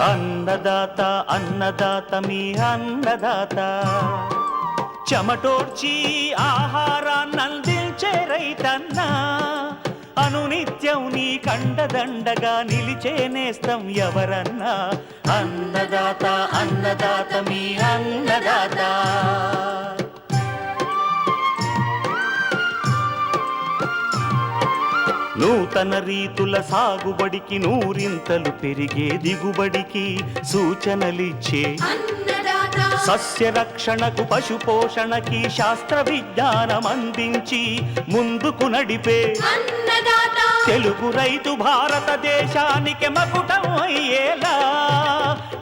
అన్నదాత అన్నదాత మీ అన్నదాత, చెమటోడ్చి ఆహారాన్నందించే రైతన్నా, అనునిత్యం నీ కండదండగా నిలిచే నేస్తం ఎవరన్నా. అన్నదాత అన్నదాత మీ అన్నదాత. నూతన రీతుల సాగుబడికి, నూరింతలు పెరిగే దిగుబడికి సూచనలిచ్చే సస్య రక్షణకు, పశు పోషణకి శాస్త్ర విజ్ఞానం అందించి ముందుకు నడిపే తెలుగు రైతు భారతదేశానికి మకుటం అయ్యేలా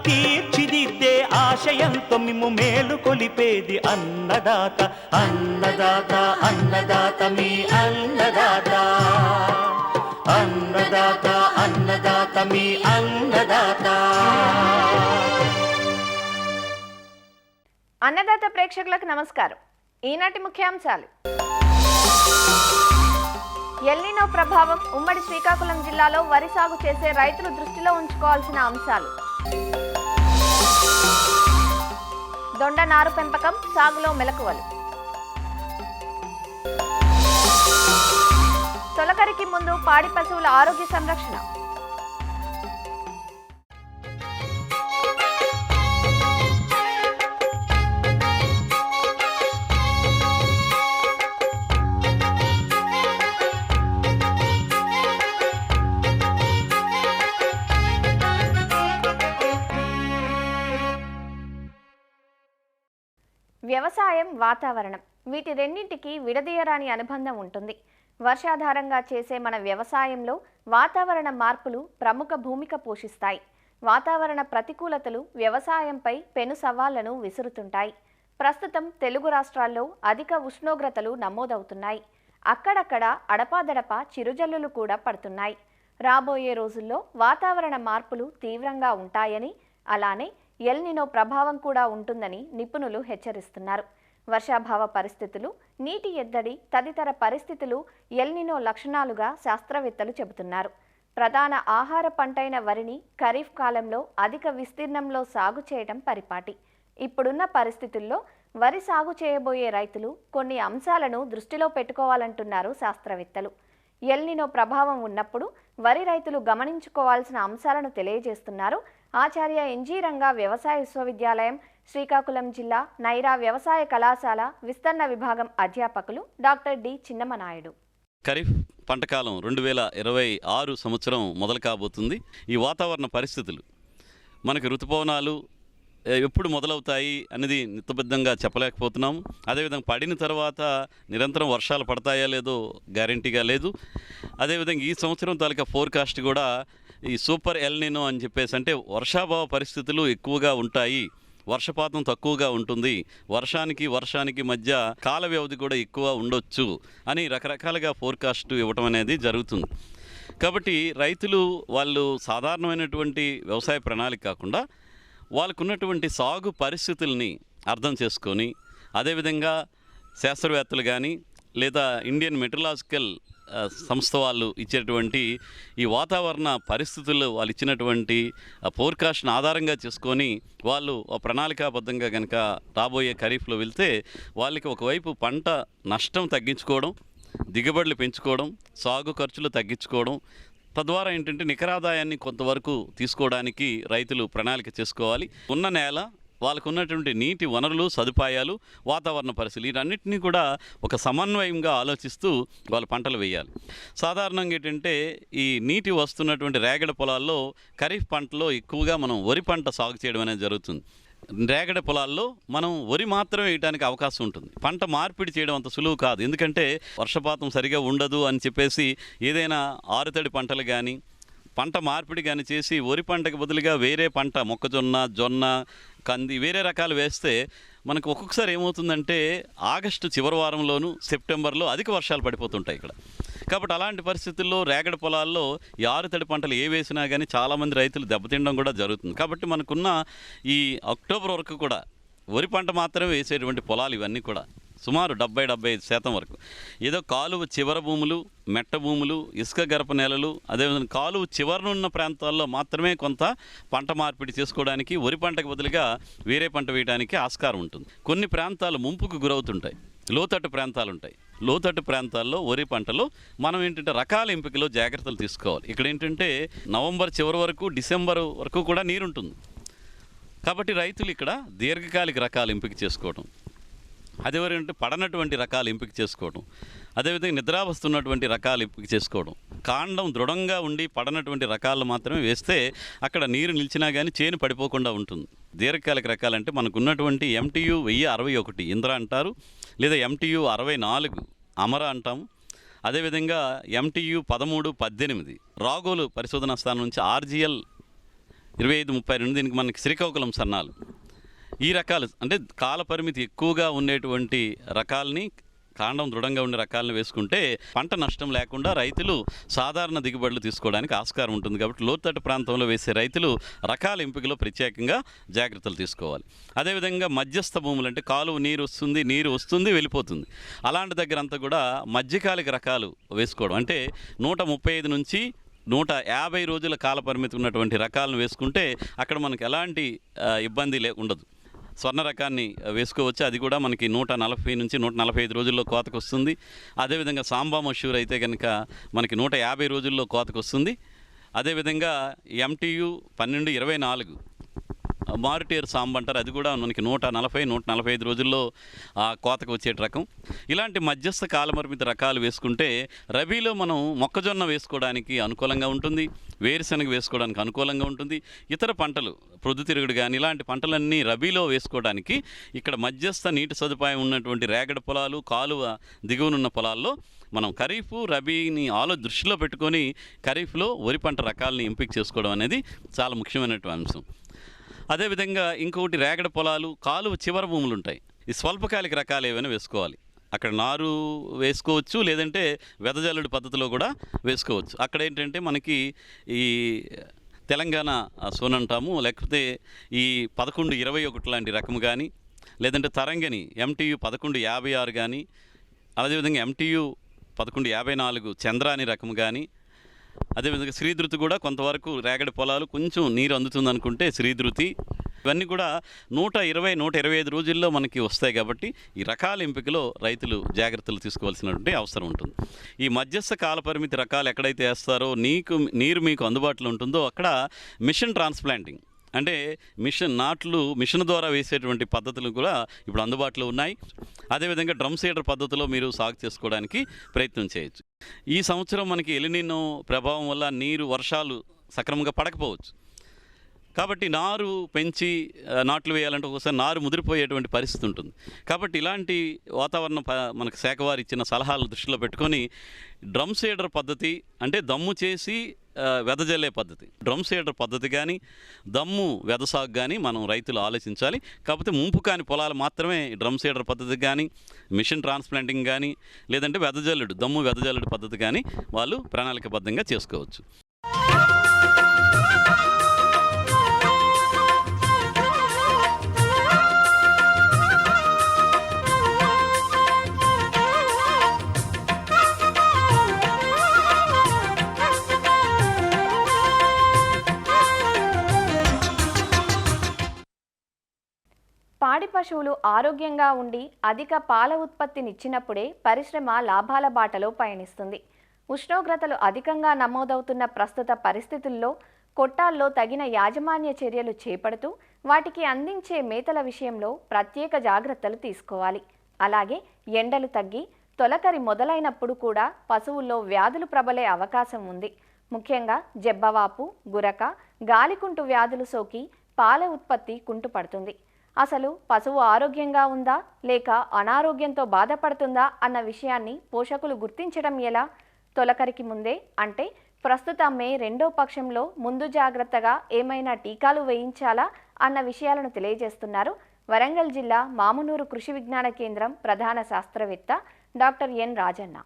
తీర్చిదిద్దే ఆశయంతో మిమ్ము మేలు కొలిపేది అన్నదాత. అన్నదాత అన్నదాత మీ అన్నదాత. అన్నదాత అన్నదాత మీ అన్నదాత. అన్నదాత ప్రేక్షకులకు నమస్కారం. ఈనాటి ముఖ్యాంశాలు: ఎల్నినో ప్రభావం, ఉమ్మడి శ్రీకాకుళం జిల్లాలో వరి సాగు చేసే రైతులు దృష్టిలో ఉంచుకోవాల్సిన అంశాలు, దొండ నారు పెంపకం, సాగులో మెలకువలు, తొలకరికి ముందు పాడి పశువుల ఆరోగ్య సంరక్షణ, వ్యవసాయం, వాతావరణం వీటి రెండింటికి విడదీయరాని అనుబంధం ఉంటుంది. వర్షాధారంగా చేసే మన వ్యవసాయంలో వాతావరణ మార్పులు ప్రముఖ భూమిక పోషిస్తాయి. వాతావరణ ప్రతికూలతలు వ్యవసాయంపై పెను సవాళ్లను విసురుతుంటాయి. ప్రస్తుతం తెలుగు రాష్ట్రాల్లో అధిక ఉష్ణోగ్రతలు నమోదవుతున్నాయి. అక్కడక్కడ అడపాదడపా చిరుజల్లులు కూడా పడుతున్నాయి. రాబోయే రోజుల్లో వాతావరణ మార్పులు తీవ్రంగా ఉంటాయని, అలానే ఎల్నినో ప్రభావం కూడా ఉంటుందని నిపుణులు హెచ్చరిస్తున్నారు. వర్షాభావ పరిస్థితులు, నీటి ఎద్దడి తదితర పరిస్థితులు ఎల్నినో లక్షణాలుగా శాస్త్రవేత్తలు చెబుతున్నారు. ప్రధాన ఆహార పంటైన వరిని ఖరీఫ్ కాలంలో అధిక విస్తీర్ణంలో సాగు చేయడం పరిపాటి. ఇప్పుడున్న పరిస్థితుల్లో వరి సాగు చేయబోయే రైతులు కొన్ని అంశాలను దృష్టిలో పెట్టుకోవాలంటున్నారు శాస్త్రవేత్తలు. ఎల్నినో ప్రభావం ఉన్నప్పుడు వరి రైతులు గమనించుకోవాల్సిన అంశాలను తెలియజేస్తున్నారు ఆచార్య ఎన్జీ రంగా వ్యవసాయ విశ్వవిద్యాలయం, శ్రీకాకుళం జిల్లా నైరా వ్యవసాయ కళాశాల విస్తరణ విభాగం అధ్యాపకులు డాక్టర్ డి చిన్నమనాయుడు. ఖరీఫ్ పంటకాలం 2026 సంవత్సరం మొదలు కాబోతుంది. ఈ వాతావరణ పరిస్థితులు మనకి ఋతుపవనాలు ఎప్పుడు మొదలవుతాయి అనేది నిత్యబద్ధంగా చెప్పలేకపోతున్నాము. అదేవిధంగా పడిన తర్వాత నిరంతరం వర్షాలు పడతాయా లేదో గ్యారంటీగా లేదు. అదేవిధంగా ఈ సంవత్సరం తాలూకా ఫోర్కాస్ట్ కూడా ఈ సూపర్ ఎల్నినో అని చెప్పేసి, అంటే వర్షాభావ పరిస్థితులు ఎక్కువగా ఉంటాయి, వర్షపాతం తక్కువగా ఉంటుంది, వర్షానికి మధ్య కాల వ్యవధి కూడా ఎక్కువ ఉండొచ్చు అని రకరకాలుగా ఫోర్కాస్ట్ ఇవ్వటం అనేది జరుగుతుంది. కాబట్టి రైతులు వాళ్ళు సాధారణమైనటువంటి వ్యవసాయ ప్రణాళిక కాకుండా వాళ్ళకున్నటువంటి సాగు పరిస్థితుల్ని అర్థం చేసుకొని, అదేవిధంగా శాస్త్రవేత్తలు కానీ లేదా ఇండియన్ మెట్రలాజికల్ సంస్థ వాళ్ళు ఇచ్చేటువంటి ఈ వాతావరణ పరిస్థితుల్లో వాళ్ళు ఇచ్చినటువంటి ఫోర్కాస్ట్ని ఆధారంగా చేసుకొని వాళ్ళు ప్రణాళికాబద్ధంగా కనుక రాబోయే ఖరీఫ్లో వెళ్తే వాళ్ళకి ఒకవైపు పంట నష్టం తగ్గించుకోవడం, దిగుబడులు పెంచుకోవడం, సాగు ఖర్చులు తగ్గించుకోవడం, తద్వారా ఏంటంటే నికరాదాయాన్ని కొంతవరకు తీసుకోవడానికి రైతులు ప్రణాళిక చేసుకోవాలి. ఉన్న నేల, వాళ్ళకు ఉన్నటువంటి నీటి వనరులు, సదుపాయాలు, వాతావరణ పరిస్థితులు వీటన్నిటినీ కూడా ఒక సమన్వయంగా ఆలోచిస్తూ వాళ్ళు పంటలు వేయాలి. సాధారణంగా ఏంటంటే ఈ నీటి వస్తున్నటువంటి రేగడి పొలాల్లో ఖరీఫ్ పంటలో ఎక్కువగా మనం వరి పంట సాగు చేయడం అనేది జరుగుతుంది. రేగడి పొలాల్లో మనం వరి మాత్రమే వేయడానికి అవకాశం ఉంటుంది. పంట మార్పిడి చేయడం అంత సులువు కాదు. ఎందుకంటే వర్షపాతం సరిగా ఉండదు అని చెప్పేసి ఏదైనా ఆరుతడి పంటలు కానీ పంట మార్పిడి కానీ చేసి వరి పంటకు బదులుగా వేరే పంట మొక్కజొన్న, జొన్న, కంది వేరే రకాలు వేస్తే మనకు ఒక్కొక్కసారి ఏమవుతుందంటే ఆగస్టు చివరి వారంలోనూ సెప్టెంబర్లో అధిక వర్షాలు పడిపోతుంటాయి ఇక్కడ. కాబట్టి అలాంటి పరిస్థితుల్లో రేగడి పొలాల్లో ఈ ఆరుతడి పంటలు ఏ వేసినా కానీ చాలామంది రైతులు దెబ్బతినడం కూడా జరుగుతుంది. కాబట్టి మనకున్న ఈ అక్టోబర్ వరకు కూడా వరి పంట మాత్రమే వేసేటువంటి పొలాలు ఇవన్నీ కూడా సుమారు 70-75% వరకు. ఏదో కాలువ చివర భూములు, మెట్ట భూములు, ఇసుక గరప నేలలు, అదేవిధంగా కాలువ చివరనున్న ప్రాంతాల్లో మాత్రమే కొంత పంట మార్పిడి చేసుకోవడానికి, వరి పంటకు బదులుగా వేరే పంట వేయడానికి ఆస్కారం ఉంటుంది. కొన్ని ప్రాంతాలు ముంపుకు గురవుతుంటాయి, లోతట్టు ప్రాంతాలు ఉంటాయి. లోతట్టు ప్రాంతాల్లో వరి పంటలో మనం ఏంటంటే రకాల ఎంపికలో జాగ్రత్తలు తీసుకోవాలి. ఇక్కడ ఏంటంటే నవంబర్ చివరి వరకు, డిసెంబర్ వరకు కూడా నీరుంటుంది. కాబట్టి రైతులు ఇక్కడ దీర్ఘకాలిక రకాలు ఎంపిక చేసుకోవడం, అదేవిధంగా పడనటువంటి రకాలు ఎంపిక చేసుకోవడం, అదేవిధంగా నిద్రావస్తున్నటువంటి రకాలు ఎంపిక చేసుకోవడం, కాండం దృఢంగా ఉండి పడనటువంటి రకాలు మాత్రమే వేస్తే అక్కడ నీరు నిలిచినా కానీ చేను పడిపోకుండా ఉంటుంది. దీర్ఘకాలిక రకాలంటే మనకు ఉన్నటువంటి MTU 1061 ఇంద్ర అంటారు, లేదా MTU 64 అమర అంటాము. అదేవిధంగా MTU 13-18 రాగోలు పరిశోధనా స్థానం నుంచి RGL 25-32 దీనికి మనకి శ్రీకాకుళం సన్నాలు. ఈ రకాలు అంటే కాల పరిమితి ఎక్కువగా ఉండేటువంటి రకాలని, కాండం దృఢంగా ఉండే రకాలను వేసుకుంటే పంట నష్టం లేకుండా రైతులు సాధారణ దిగుబడులు తీసుకోవడానికి ఆస్కారం ఉంటుంది. కాబట్టి లోతట్టు ప్రాంతంలో వేసే రైతులు రకాల ఎంపికలో ప్రత్యేకంగా జాగ్రత్తలు తీసుకోవాలి. అదేవిధంగా మధ్యస్థ భూములు అంటే కాలువ నీరు వస్తుంది వెళ్ళిపోతుంది, అలాంటి దగ్గర అంతా కూడా మధ్యకాలిక రకాలు వేసుకోవడం. అంటే 135 నుంచి 150 రోజుల కాల పరిమితి ఉన్నటువంటి రకాలను వేసుకుంటే అక్కడ మనకి ఎలాంటి ఇబ్బంది ఉండదు. స్వర్ణ రకాన్ని వేసుకోవచ్చు, అది కూడా మనకి 140 నుంచి 145 రోజుల్లో కోతకు వస్తుంది. అదేవిధంగా సాంబా మషూర్ అయితే కనుక మనకి 150 రోజుల్లో కోతకు వస్తుంది. అదేవిధంగా MTU 12-24 మారుటేరు సాంబ అంటారు, అది కూడా మనకి 140-145 రోజుల్లో కోతకు వచ్చే రకం. ఇలాంటి మధ్యస్థ కాలపరిమితి రకాలు వేసుకుంటే రబీలో మనం మొక్కజొన్న వేసుకోవడానికి అనుకూలంగా ఉంటుంది, వేరుశనగ వేసుకోవడానికి అనుకూలంగా ఉంటుంది. ఇతర పంటలు ప్రొద్దుతిరుగుడు కానీ ఇలాంటి పంటలన్నీ రబీలో వేసుకోవడానికి ఇక్కడ మధ్యస్థ నీటి సదుపాయం ఉన్నటువంటి రేగడి పొలాలు, కాలువ దిగువనున్న పొలాల్లో మనం ఖరీఫ్ రబీని దృష్టిలో పెట్టుకొని ఖరీఫ్లో వరి పంట రకాలని ఎంపిక చేసుకోవడం అనేది చాలా ముఖ్యమైనటువంటి అంశం. అదేవిధంగా ఇంకొకటి రేగడి పొలాలు, కాలువ చివర భూములు ఉంటాయి. ఈ స్వల్పకాలిక రకాలు ఏమైనా వేసుకోవాలి. అక్కడ నారు వేసుకోవచ్చు, లేదంటే వెదజల్లుడు పద్ధతిలో కూడా వేసుకోవచ్చు. అక్కడ ఏంటంటే మనకి ఈ తెలంగాణ సోన అంటాము, లేకపోతే ఈ 11-21 లాంటి రకము కానీ, లేదంటే తరంగని MTU 11-56 కానీ, అదేవిధంగా MTU 11-54 చంద్రాని రకము కానీ, అదేవిధంగా శ్రీధృతి కూడా కొంతవరకు రేగడి పొలాలు కొంచెం నీరు అందుతుంది అనుకుంటే శ్రీధృతి, ఇవన్నీ కూడా 120-125 రోజుల్లో మనకి వస్తాయి. కాబట్టి ఈ రకాల ఎంపికలో రైతులు జాగ్రత్తలు తీసుకోవాల్సినటువంటి అవసరం ఉంటుంది. ఈ మధ్యస్థ కాలపరిమితి రకాలు ఎక్కడైతే వేస్తారో నీరు మీకు అందుబాటులో ఉంటుందో అక్కడ మిషన్ ట్రాన్స్ప్లాంటింగ్ అంటే మిషన్ ద్వారా వేసేటువంటి పద్ధతులు కూడా ఇప్పుడు అందుబాటులో ఉన్నాయి. అదేవిధంగా డ్రమ్ సీడర్ పద్ధతిలో మీరు సాగు చేసుకోవడానికి ప్రయత్నం చేయొచ్చు. ఈ సంవత్సరం మనకి ఎలినినో ప్రభావం వల్ల వర్షాలు సక్రమంగా పడకపోవచ్చు. కాబట్టి నారు పెంచి నాట్లు వేయాలంటే ఒకసారి నారు ముదిరిపోయేటువంటి పరిస్థితి ఉంటుంది. కాబట్టి ఇలాంటి వాతావరణ మనకు శాఖ వారు ఇచ్చిన సలహాలు దృష్టిలో పెట్టుకొని డ్రమ్ సీడర్ పద్ధతి అంటే దమ్ము చేసి వెదజల్లే పద్ధతి, డ్రమ్ సీడర్ పద్ధతి కానీ దమ్ము వెదసాగు కానీ మనం రైతులు ఆలోచించాలి. కాకపోతే ముంపు కాని పొలాలు మాత్రమే డ్రమ్ సీడర్ పద్ధతి కానీ, మిషన్ ట్రాన్స్ప్లాంటింగ్ కానీ, లేదంటే దమ్ము వెదజల్లుడు పద్ధతి కానీ వాళ్ళు ప్రణాళికబద్ధంగా చేసుకోవచ్చు. పాడి పశువులు ఆరోగ్యంగా ఉండి అధిక పాల ఉత్పత్తినిచ్చినప్పుడే పరిశ్రమ లాభాల బాటలో పయనిస్తుంది. ఉష్ణోగ్రతలు అధికంగా నమోదవుతున్న ప్రస్తుత పరిస్థితుల్లో కొట్టాల్లో తగిన యాజమాన్య చర్యలు చేపడుతూ వాటికి అందించే మేతల విషయంలో ప్రత్యేక జాగ్రత్తలు తీసుకోవాలి. అలాగే ఎండలు తగ్గి తొలకరి మొదలైనప్పుడు కూడా పశువుల్లో వ్యాధులు ప్రబలే అవకాశం ఉంది. ముఖ్యంగా జబ్బవాపు, గురక, గాలికుంటు వ్యాధులు సోకి పాల ఉత్పత్తి కుంటుపడుతుంది. అసలు పశువు ఆరోగ్యంగా ఉందా లేక అనారోగ్యంతో బాధపడుతుందా అన్న విషయాన్ని పోషకులు గుర్తించడం ఎలా? తొలకరికి ముందే అంటే ప్రస్తుత మే 2వ పక్షంలో ముందు జాగ్రత్తగా ఏమైనా టీకాలు వేయించాలా అన్న విషయాలను తెలియజేస్తున్నారు వరంగల్ జిల్లా మామునూరు కృషి విజ్ఞాన కేంద్రం ప్రధాన శాస్త్రవేత్త డాక్టర్ ఎన్ రాజన్న.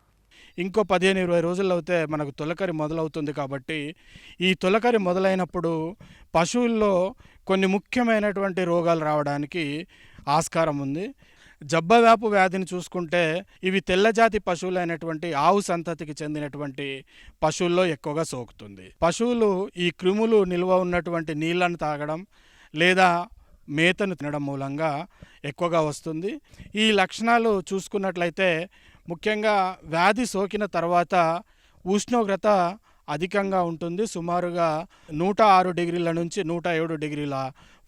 ఇంకో 15-20 రోజుల్లో అయితే మనకు తొలకరి మొదలవుతుంది. కాబట్టి ఈ తొలకరి మొదలైనప్పుడు పశువుల్లో కొన్ని ముఖ్యమైనటువంటి రోగాలు రావడానికి ఆస్కారం ఉంది. జబ్బవ్యాపు వ్యాధిని చూసుకుంటే ఇవి తెల్లజాతి పశువులైనటువంటి ఆవు సంతతికి చెందినటువంటి పశువుల్లో ఎక్కువగా సోకుతుంది. పశువులు ఈ క్రిములు నిల్వ ఉన్నటువంటి నీళ్లను తాగడం లేదా మేతను తినడం మూలంగా ఎక్కువగా వస్తుంది. ఈ లక్షణాలు చూసుకున్నట్లయితే ముఖ్యంగా వ్యాధి సోకిన తర్వాత ఉష్ణోగ్రత అధికంగా ఉంటుంది. సుమారుగా 106 డిగ్రీల నుంచి 107 డిగ్రీల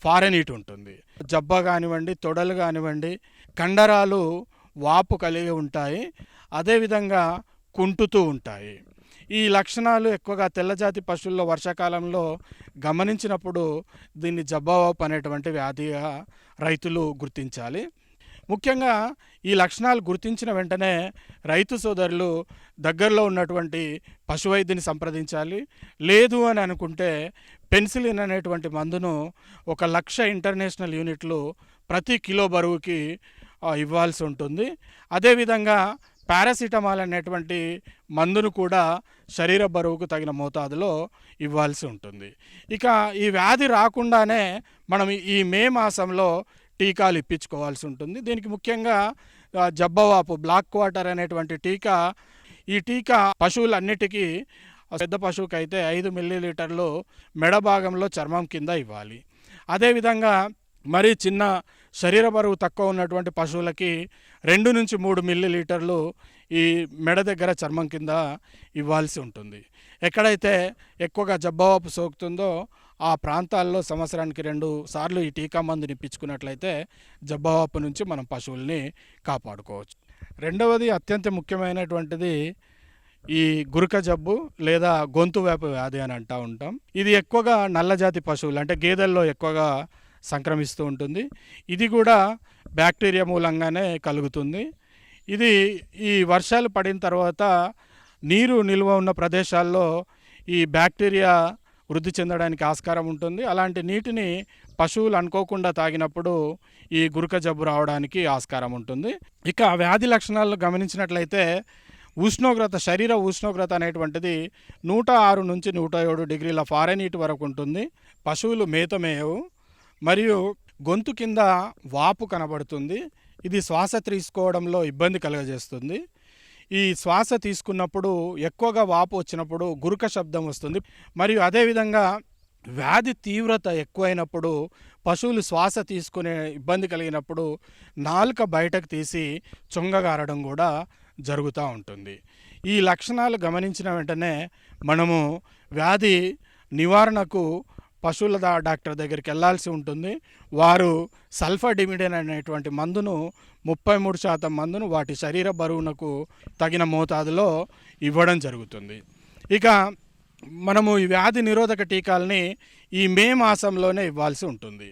ఫారెన్హీట్ ఉంటుంది. జబ్బ కానివ్వండి, తొడలు కానివ్వండి, కండరాలు వాపు కలిగి ఉంటాయి. అదేవిధంగా కుంటుతూ ఉంటాయి. ఈ లక్షణాలు ఎక్కువగా తెల్లజాతి పశువుల్లో వర్షాకాలంలో గమనించినప్పుడు దీన్ని జబ్బవాపు అనేటువంటి వ్యాధిగా రైతులు గుర్తించాలి. ముఖ్యంగా ఈ లక్షణాలు గుర్తించిన వెంటనే రైతు సోదరులు దగ్గరలో ఉన్నటువంటి పశువైద్యుని సంప్రదించాలి. లేదు అని అనుకుంటే పెన్సిలిన్ అనేటువంటి మందును 1,00,000 ఇంటర్నేషనల్ యూనిట్లు ప్రతి కిలో బరువుకి ఇవ్వాల్సి ఉంటుంది. అదేవిధంగా పారాసిటమాల్ అనేటువంటి మందును కూడా శరీర బరువుకు తగిన మోతాదులో ఇవ్వాల్సి ఉంటుంది. ఇక ఈ వ్యాధి రాకుండానే మనం ఈ మే మాసంలో టీకాలు ఇప్పించుకోవాల్సి ఉంటుంది. దీనికి ముఖ్యంగా జబ్బవాపు బ్లాక్ క్వార్టర్ అనేటువంటి టీకా, ఈ టీకా పశువులన్నిటికీ పెద్ద పశువుకి అయితే 5 మిల్లీలీటర్లు మెడ భాగంలో చర్మం కింద ఇవ్వాలి. అదేవిధంగా మరీ చిన్న శరీర బరువు తక్కువ ఉన్నటువంటి పశువులకి 2 నుంచి 3 మిల్లీలీటర్లు ఈ మెడ దగ్గర చర్మం కింద ఇవ్వాల్సి ఉంటుంది. ఎక్కడైతే ఎక్కువగా జబ్బవాపు సోకుతుందో ఆ ప్రాంతాల్లో సంవత్సరానికి 2 సార్లు ఈ టీకా మందుని ఇప్పించుకున్నట్లయితే జబ్బవాపు నుంచి మనం పశువుల్ని కాపాడుకోవచ్చు. రెండవది అత్యంత ముఖ్యమైనటువంటిది ఈ గురక జబ్బు లేదా గొంతు వేప వ్యాధి అని అంటూ ఉంటాం. ఇది ఎక్కువగా నల్లజాతి పశువులు అంటే గేదెల్లో ఎక్కువగా సంక్రమిస్తూ ఉంటుంది. ఇది కూడా బ్యాక్టీరియా మూలంగానే కలుగుతుంది. ఇది ఈ వర్షాలు పడిన తర్వాత నీరు నిల్వ ఉన్న ప్రదేశాల్లో ఈ బ్యాక్టీరియా వృద్ధి చెందడానికి ఆస్కారం ఉంటుంది. అలాంటి నీటిని పశువులు అనుకోకుండా తాగినప్పుడు ఈ గురక జబ్బు రావడానికి ఆస్కారం ఉంటుంది. ఇక వ్యాధి లక్షణాలను గమనించినట్లయితే శరీర ఉష్ణోగ్రత అనేటువంటిది 106 నుంచి 107 డిగ్రీల ఫారెన్హీట్ వరకు ఉంటుంది. పశువులు మేత మేయవు మరియు గొంతు కింద వాపు కనబడుతుంది. ఇది శ్వాస తీసుకోవడంలో ఇబ్బంది కలుగజేస్తుంది. ఈ శ్వాస తీసుకున్నప్పుడు ఎక్కువగా వాపు వచ్చినప్పుడు గురక శబ్దం వస్తుంది. మరియు అదేవిధంగా వ్యాధి తీవ్రత ఎక్కువైనప్పుడు పశువులు శ్వాస తీసుకునే ఇబ్బంది కలిగినప్పుడు నాలుక బయటకు తీసి చొంగగారడం కూడా జరుగుతూ ఉంటుంది. ఈ లక్షణాలు గమనించిన వెంటనే మనము వ్యాధి నివారణకు పశువుల డాక్టర్ దగ్గరికి వెళ్ళాల్సి ఉంటుంది. వారు సల్ఫాడిమిడిన్ అనేటువంటి మందును 33% మందును వాటి శరీర బరువునకు తగిన మోతాదులో ఇవ్వడం జరుగుతుంది. ఇక మనము ఈ వ్యాధి నిరోధక టీకాలని ఈ మే మాసంలోనే ఇవ్వాల్సి ఉంటుంది.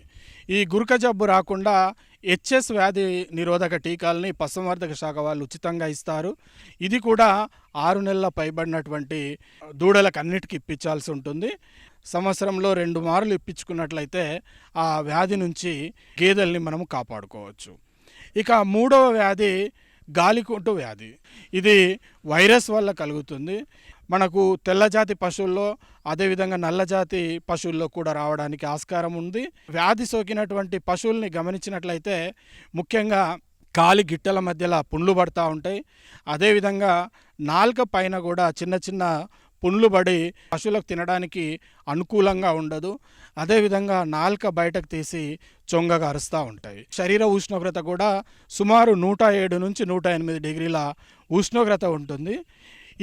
ఈ గురక జబ్బు రాకుండా హెచ్ఎస్ వ్యాధి నిరోధక టీకాలని పశుసంవర్ధక శాఖ వాళ్ళు ఉచితంగా ఇస్తారు. ఇది కూడా 6 నెలల పైబడినటువంటి దూడలకు అన్నిటికీ ఇప్పించాల్సి ఉంటుంది. సంవత్సరంలో 2 మార్లు ఇప్పించుకున్నట్లయితే ఆ వ్యాధి నుంచి గేదెల్ని మనము కాపాడుకోవచ్చు. ఇక మూడవ వ్యాధి గాలికుంటు వ్యాధి. ఇది వైరస్ వల్ల కలుగుతుంది. మనకు తెల్లజాతి పశువుల్లో అదేవిధంగా నల్లజాతి పశువుల్లో కూడా రావడానికి ఆస్కారం ఉంది. వ్యాధి సోకినటువంటి పశువుల్ని గమనించినట్లయితే ముఖ్యంగా కాలి గిట్టల మధ్యలో పుండ్లు పడుతూ ఉంటాయి. అదేవిధంగా నాలుక పైన కూడా చిన్న చిన్న పుండ్లు పడి పశువులకు తినడానికి అనుకూలంగా ఉండదు. అదేవిధంగా నాలుక బయటకు తీసి చొంగగా అరుస్తూ ఉంటాయి. శరీర ఉష్ణోగ్రత కూడా సుమారు 107 నుంచి 108 డిగ్రీల ఉష్ణోగ్రత ఉంటుంది.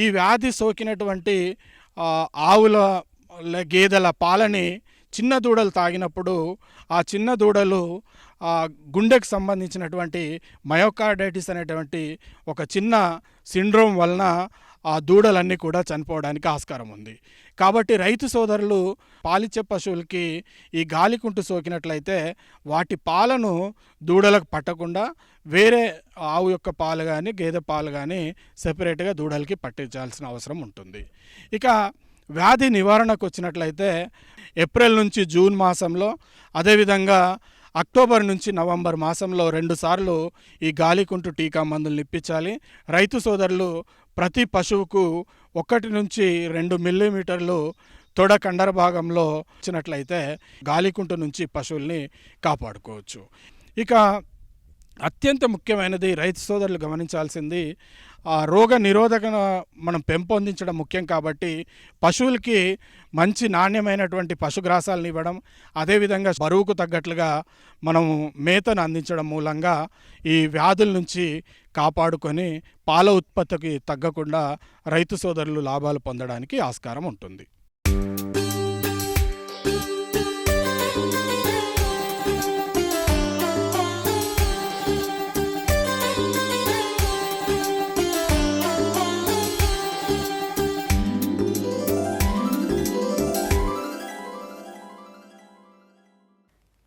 ఈ వ్యాధి సోకినటువంటి ఆవుల గేదెల పాలని చిన్న దూడలు తాగినప్పుడు ఆ చిన్న దూడలు గుండెకు సంబంధించినటువంటి మయోకార్డైటిస్ అనేటువంటి ఒక చిన్న సిండ్రోమ్ వలన ఆ దూడలన్నీ కూడా చనిపోవడానికి ఆస్కారం ఉంది. కాబట్టి రైతు సోదరులు పాలిచ్చే పశువులకి ఈ గాలికుంటు సోకినట్లయితే వాటి పాలను దూడలకు పట్టకుండా వేరే ఆవు యొక్క పాలు కానీ గేదె పాలు కానీ సెపరేట్గా దూడలకి పట్టించాల్సిన అవసరం ఉంటుంది. ఇక వ్యాధి నివారణకు వచ్చినట్లయితే ఏప్రిల్ నుంచి జూన్ మాసంలో అదేవిధంగా అక్టోబర్ నుంచి నవంబర్ మాసంలో 2 సార్లు ఈ గాలికుంటు టీకా మందులు ఇప్పించాలి. రైతు సోదరులు ప్రతి పశువుకు 1 నుంచి 2 మిల్లీమీటర్లు తొడ కండర భాగంలో ఇచ్చినట్లయితే గాలికుంటు నుంచి పశువుల్ని కాపాడుకోవచ్చు. ఇక అత్యంత ముఖ్యమైనది రైతు సోదరులు గమనించాల్సింది రోగ నిరోధక మనం పెంపొందించడం ముఖ్యం కాబట్టి పశువులకి మంచి నాణ్యమైనటువంటి పశుగ్రాసాలను ఇవ్వడం, అదేవిధంగా బరువుకు తగ్గట్లుగా మనం మేతను అందించడం మూలంగా ఈ వ్యాధుల నుంచి కాపాడుకొని పాల ఉత్పత్తికి తగ్గకుండా రైతు సోదరులు లాభాలు పొందడానికి ఆస్కారం ఉంటుంది.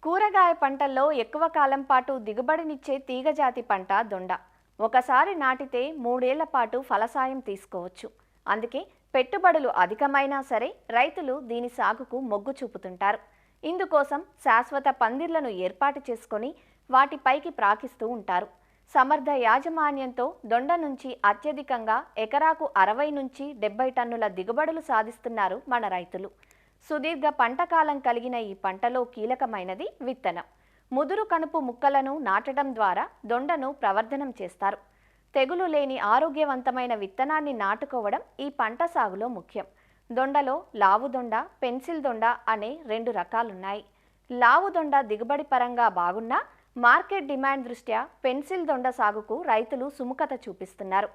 కూరగాయ పంటల్లో ఎక్కువ కాలం పాటు దిగుబడినిచ్చే తీగజాతి పంట దొండ. ఒకసారి నాటితే 3 ఏళ్ల పాటు ఫలసాయం తీసుకోవచ్చు. అందుకే పెట్టుబడులు అధికమైనా సరే రైతులు దీని సాగుకు మొగ్గు చూపుతుంటారు. ఇందుకోసం శాశ్వత పందిర్లను ఏర్పాటు చేసుకొని వాటిపైకి ప్రాకిస్తూ ఉంటారు. సమర్థ యాజమాన్యంతో దొండ నుంచి అత్యధికంగా ఎకరాకు 60 నుంచి 70 టన్నుల దిగుబడులు సాధిస్తున్నారు మన రైతులు. సుదీర్ఘ పంటకాలం కలిగిన ఈ పంటలో కీలకమైనది విత్తనం. ముదురు కనుపు ముక్కలను నాటడం ద్వారా దొండను ప్రవర్ధనం చేస్తారు. తెగులు లేని ఆరోగ్యవంతమైన విత్తనాన్ని నాటుకోవడం ఈ పంట సాగులో ముఖ్యం. దొండలో లావు దొండ, పెన్సిల్ దొండ అనే 2 రకాలున్నాయి. లావు దొండ దిగుబడి పరంగా బాగున్నా మార్కెట్ డిమాండ్ దృష్ట్యా పెన్సిల్ దొండ సాగుకు రైతులు సుముఖత చూపిస్తున్నారు.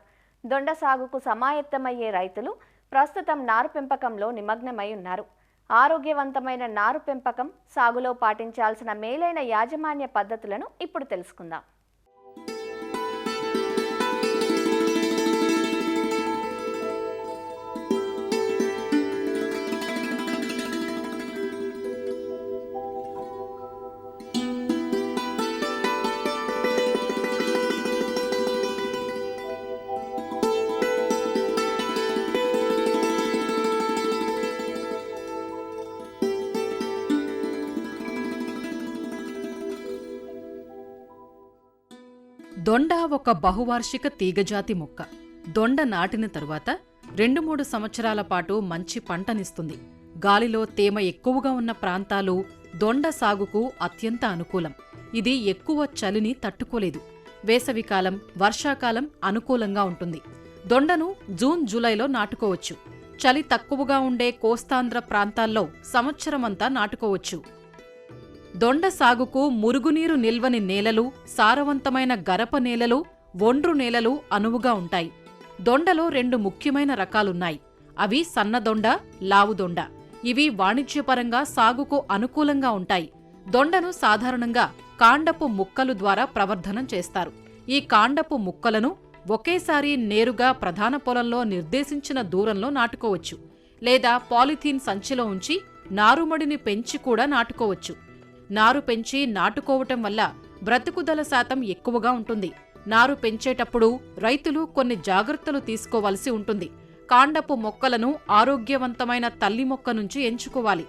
దొండ సాగుకు సమాయత్తమయ్యే రైతులు ప్రస్తుతం నారు పెంపకంలో నిమగ్నమై ఉన్నారు. ఆరోగ్యవంతమైన నారు పెంపకం సాగులో పాటించాల్సిన మేలైన యాజమాన్య పద్ధతులను ఇప్పుడు తెలుసుకుందాం. దొండ ఒక బహువార్షిక తీగజాతి మొక్క. దొండ నాటిన తరువాత 2-3 సంవత్సరాల పాటు మంచి పంటనిస్తుంది. గాలిలో తేమ ఎక్కువగా ఉన్న ప్రాంతాలు దొండ సాగుకు అత్యంత అనుకూలం. ఇది ఎక్కువ చలిని తట్టుకోలేదు. వేసవికాలం, వర్షాకాలం అనుకూలంగా ఉంటుంది. దొండను జూన్, జూలైలో నాటుకోవచ్చు. చలి తక్కువగా ఉండే కోస్తాంధ్ర ప్రాంతాల్లో సంవత్సరమంతా నాటుకోవచ్చు. దొండ సాగుకు మురుగునీరు నిల్వని నేలలు, సారవంతమైన గరప నేలలు, ఒండ్రు నేలలు అనువుగా ఉంటాయి. దొండలో 2 ముఖ్యమైన రకాలున్నాయి. అవి సన్నదొండ, లావుదొండ. ఇవి వాణిజ్యపరంగా సాగుకు అనుకూలంగా ఉంటాయి. దొండను సాధారణంగా కాండపు ముక్కలు ద్వారా ప్రవర్ధనం చేస్తారు. ఈ కాండపు ముక్కలను ఒకేసారి నేరుగా ప్రధాన పొలంలో నిర్దేశించిన దూరంలో నాటుకోవచ్చు. లేదా పాలిథీన్ సంచిలో ఉంచి నారుమడిని పెంచి కూడా నాటుకోవచ్చు. నారు పెంచి నాటుకోవటం వల్ల బ్రతుకుదల శాతం ఎక్కువగా ఉంటుంది. నారు పెంచేటప్పుడు రైతులు కొన్ని జాగ్రత్తలు తీసుకోవలసి ఉంటుంది. కాండపు మొక్కలను ఆరోగ్యవంతమైన తల్లి మొక్క నుంచి ఎంచుకోవాలి.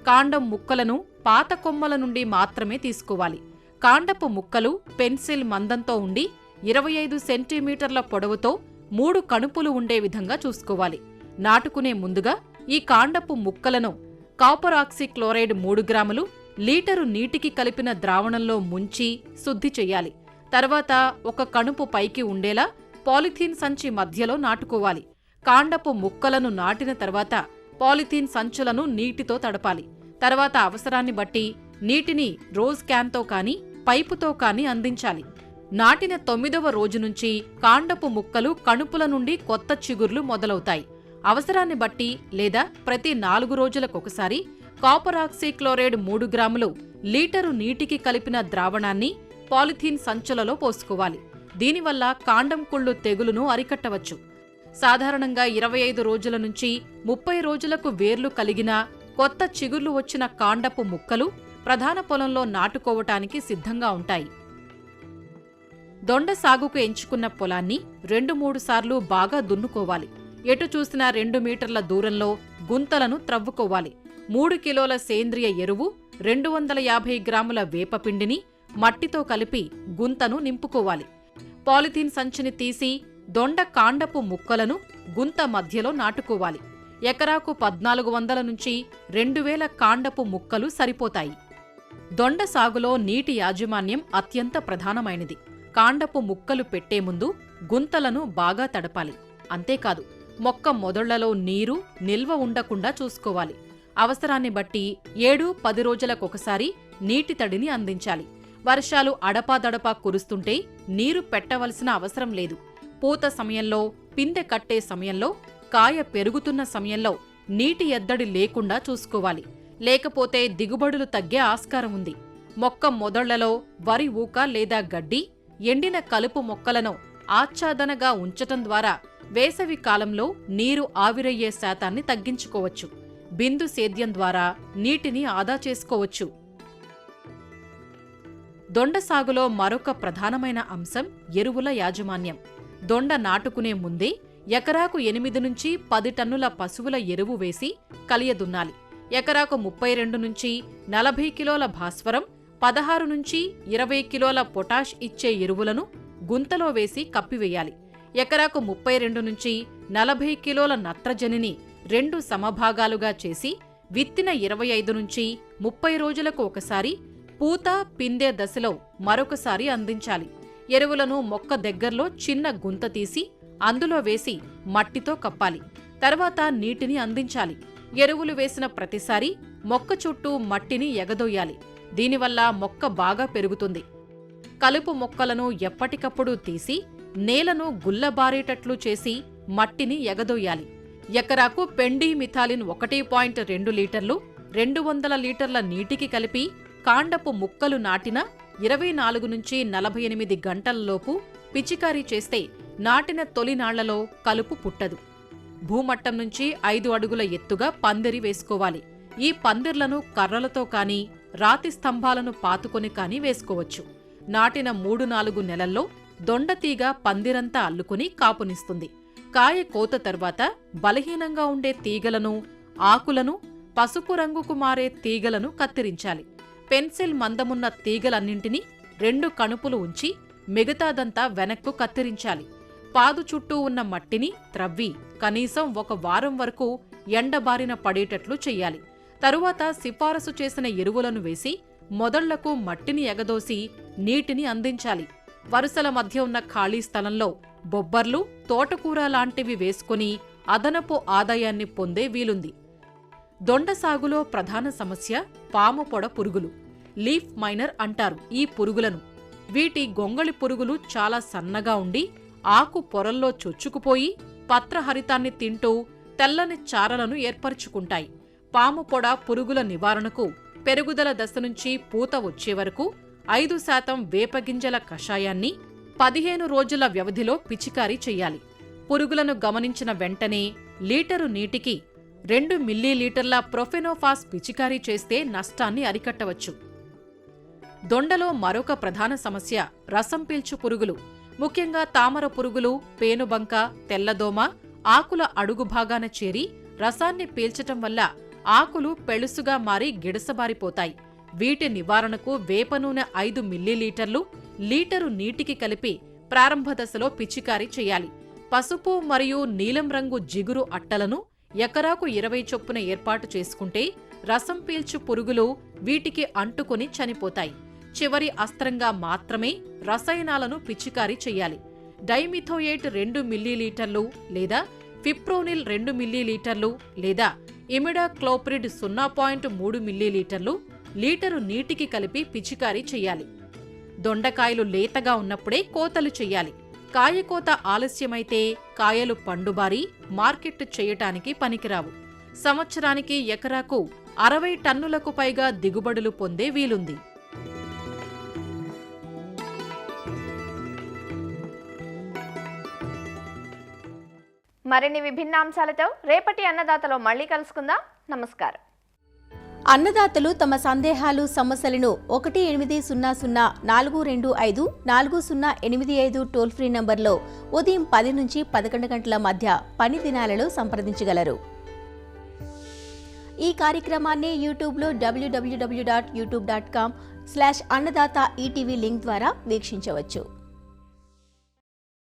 కాండం ముక్కలను పాత కొమ్మల నుండి మాత్రమే తీసుకోవాలి. కాండపు ముక్కలు పెన్సిల్ మందంతో ఉండి 25 సెంటీమీటర్ల పొడవుతో 3 కణుపులు ఉండే విధంగా చూసుకోవాలి. నాటుకునే ముందుగా ఈ కాండపు ముక్కలను కాపర్ ఆక్సీక్లోరైడ్ 3 గ్రాములు లీటరు నీటికి కలిపిన ద్రావణంలో ముంచి శుద్ధి చెయ్యాలి. తర్వాత ఒక కణుపు పైకి ఉండేలా పాలిథీన్ సంచి మధ్యలో నాటుకోవాలి. కాండపు ముక్కలను నాటిన తర్వాత పాలిథీన్ సంచులను నీటితో తడపాలి. తర్వాత అవసరాన్ని బట్టి నీటిని రోజ్ క్యాన్తో కానీ పైపుతో కానీ అందించాలి. నాటిన 9వ రోజు నుంచి కాండపు ముక్కలు కణుపుల నుండి కొత్త చిగుర్లు మొదలవుతాయి. అవసరాన్ని బట్టి లేదా ప్రతి 4 రోజులకొకసారి కాపర్ ఆక్సీక్లోరైడ్ 3 గ్రాములు లీటరు నీటికి కలిపిన ద్రావణాన్ని పాలిథీన్ సంచులలో పోసుకోవాలి. దీనివల్ల కాండం కుళ్ళు తెగులును అరికట్టవచ్చు. సాధారణంగా 25 రోజుల నుంచి 30 రోజులకు వేర్లు కలిగిన కొత్త చిగుర్లు వచ్చిన కాండపు ముక్కలు ప్రధాన పొలంలో నాటుకోవటానికి సిద్ధంగా ఉంటాయి. దొండ సాగుకు ఎంచుకున్న పొలాన్ని 2-3 సార్లు బాగా దున్నుకోవాలి. ఎటు చూసినా 2 మీటర్ల దూరంలో గుంతలను త్రవ్వుకోవాలి. 3 కిలోల సేంద్రియ ఎరువు, 250 గ్రాముల వేపపిండిని మట్టితో కలిపి గుంతను నింపుకోవాలి. పాలిథీన్ సంచిని తీసి దొండ కాండపు ముక్కలను గుంత మధ్యలో నాటుకోవాలి. ఎకరాకు 1400 నుంచి 2000 కాండపు ముక్కలు సరిపోతాయి. దొండ సాగులో నీటి యాజమాన్యం అత్యంత ప్రధానమైనది. కాండపు ముక్కలు పెట్టే ముందు గుంతలను బాగా తడపాలి. అంతేకాదు, మొక్క మొదళ్లలో నీరు నిల్వ ఉండకుండా చూసుకోవాలి. అవసరాన్ని బట్టి 7-10 రోజులకొకసారి నీటి తడిని అందించాలి. వర్షాలు అడపాదడపా కురుస్తుంటే నీరు పెట్టవలసిన అవసరం లేదు. పూత సమయంలో, పిందె కట్టే సమయంలో, కాయ పెరుగుతున్న సమయంలో నీటి ఎద్దడి లేకుండా చూసుకోవాలి. లేకపోతే దిగుబడులు తగ్గే ఆస్కారం ఉంది. మొక్క మొదళ్లలో వరి ఊక లేదా గడ్డి, ఎండిన కలుపు మొక్కలను ఆచ్ఛాదనగా ఉంచటం ద్వారా వేసవి కాలంలో నీరు ఆవిరయ్యే శాతాన్ని తగ్గించుకోవచ్చు. బిందు సేద్యం ద్వారా నీటిని ఆదా చేసుకోవచ్చు. దొండ సాగులో మరొక ప్రధానమైన అంశం ఎరువుల యాజమాన్యం. దొండ నాటుకునే ముందే ఎకరాకు 8 నుంచి 10 టన్నుల పశువుల ఎరువు వేసి కలియదున్నాలి. ఎకరాకు 32 నుంచి 40 కిలోల భాస్వరం, 16 నుంచి 20 కిలోల పొటాష్ ఇచ్చే ఎరువులను గుంతలో వేసి కప్పివేయాలి. ఎకరాకు 32 నుంచి 40 కిలోల నత్రజనిని 2 సమభాగాలుగా చేసి విత్తిన 25 నుంచి 30 రోజులకు ఒకసారి, పూత పిందె దశలో మరొకసారి అందించాలి. ఎరువులను మొక్క దగ్గర్లో చిన్న గుంత తీసి అందులో వేసి మట్టితో కప్పాలి. తర్వాత నీటిని అందించాలి. ఎరువులు వేసిన ప్రతిసారి మొక్క చుట్టూ మట్టిని ఎగదొయ్యాలి. దీనివల్ల మొక్క బాగా పెరుగుతుంది. కలుపు మొక్కలను ఎప్పటికప్పుడు తీసి నేలను గుల్లబారేటట్లు చేసి మట్టిని ఎగదొయ్యాలి. ఎకరాకు పెండి మిథాలిన్ 1.2 లీటర్లు 200 లీటర్ల నీటికి కలిపి కాండపు ముక్కలు నాటిన 24 నుంచి 48 గంటలలోపు పిచికారీ చేస్తే నాటిన తొలి నాళ్లలో కలుపు పుట్టదు. భూమట్టం నుంచి 5 అడుగుల ఎత్తుగా పందిరి వేసుకోవాలి. ఈ పందిర్లను కర్రలతో కానీ రాతి స్తంభాలను పాతుకొని కానీ వేసుకోవచ్చు. నాటిన 3-4 నెలల్లో దొండతీగ పందిరంతా అల్లుకుని కాపునిస్తుంది. కాయ కోత తర్వాత బలహీనంగా ఉండే తీగలను, ఆకులను, పసుపు రంగుకు మారే తీగలను కత్తిరించాలి. పెన్సిల్ మందమున్న తీగలన్నింటినీ 2 కణుపులు ఉంచి మిగతాదంతా వెనక్కు కత్తిరించాలి. పాదు చుట్టూ ఉన్న మట్టిని త్రవ్వి కనీసం 1 వారం వరకు ఎండబారిన పడేటట్లు చెయ్యాలి. తరువాత సిఫారసు చేసిన ఎరువులను వేసి మొదళ్లకు మట్టిని ఎగదోసి నీటిని అందించాలి. వరుసల మధ్య ఉన్న ఖాళీ స్థలంలో బొబ్బర్లు, తోటకూర లాంటివి వేసుకుని అదనపు ఆదాయాన్ని పొందే వీలుంది. దొండ సాగులో ప్రధాన సమస్య పాము పొడ పురుగులు. లీఫ్ మైనర్ అంటారు ఈ పురుగులను. వీటి గొంగళి పురుగులు చాలా సన్నగా ఉండి ఆకు పొరల్లో చొచ్చుకుపోయి పత్రహరితాన్ని తింటూ తెల్లని చారలను ఏర్పరుచుకుంటాయి. పాము పొడ పురుగుల నివారణకు పెరుగుదల దశ నుంచి పూత వచ్చే వరకు 5% వేపగింజల కషాయాన్ని 15 రోజుల వ్యవధిలో పిచికారీ చెయ్యాలి. పురుగులను గమనించిన వెంటనే లీటరు నీటికి 2 మిల్లీలీటర్ల ప్రొఫెనోఫాస్ పిచికారీ చేస్తే నష్టాన్ని అరికట్టవచ్చు. దొండలో మరొక ప్రధాన సమస్య రసం పీల్చు పురుగులు. ముఖ్యంగా తామర పురుగులు, పేనుబంక, తెల్లదోమ ఆకుల అడుగు భాగాన చేరి రసాన్ని పీల్చటం వల్ల ఆకులు పెళుసుగా మారి గిడసబారిపోతాయి. వీటి నివారణకు వేప నూనె 5 మిల్లీలీటర్లు లీటరు నీటికి కలిపి ప్రారంభ దశలో పిచికారీ చేయాలి. పసుపు మరియు నీలం రంగు జిగురు అట్టలను ఎకరాకు 20 చొప్పున ఏర్పాటు చేసుకుంటే రసం పీల్చు పురుగులు వీటికి అంటుకుని చనిపోతాయి. చివరి అస్త్రంగా మాత్రమే రసాయనాలను పిచికారీ చెయ్యాలి. డైమిథోయేట్ 2 మిల్లీలీటర్లు లేదా ఫిప్రోనిల్ 2 మిల్లీలీటర్లు లేదా ఇమిడాక్లోప్రిడ్ 0.3 మిల్లీలీటర్లు లీటరు నీటికి కలిపి పిచికారీ చెయ్యాలి. దొండకాయలు లేతగా ఉన్నప్పుడే కోతలు చెయ్యాలి. కాయకోత ఆలస్యమైతే కాయలు పండుబారి మార్కెట్ చేయటానికి పనికిరావు. సంవత్సరానికి ఎకరాకు 60 టన్నులకు పైగా దిగుబడులు పొందే వీలుంది. మరిన్ని విభిన్న అంశాలతో రేపటి అన్నదాతలో మళ్ళీ కలుసుకుందాం. నమస్కారం. అన్నదాతలు తమ సందేహాలు, సమస్యలను 1-800-425-4085 టోల్ ఫ్రీ నంబర్లో ఉదయం 10 నుంచి 11 గంటల మధ్య పని దినాలలో సంప్రదించగలరు. ఈ కార్యక్రమాన్ని యూట్యూబ్లో www.youtube.com/annadata ETV లింక్ ద్వారా వీక్షించవచ్చు.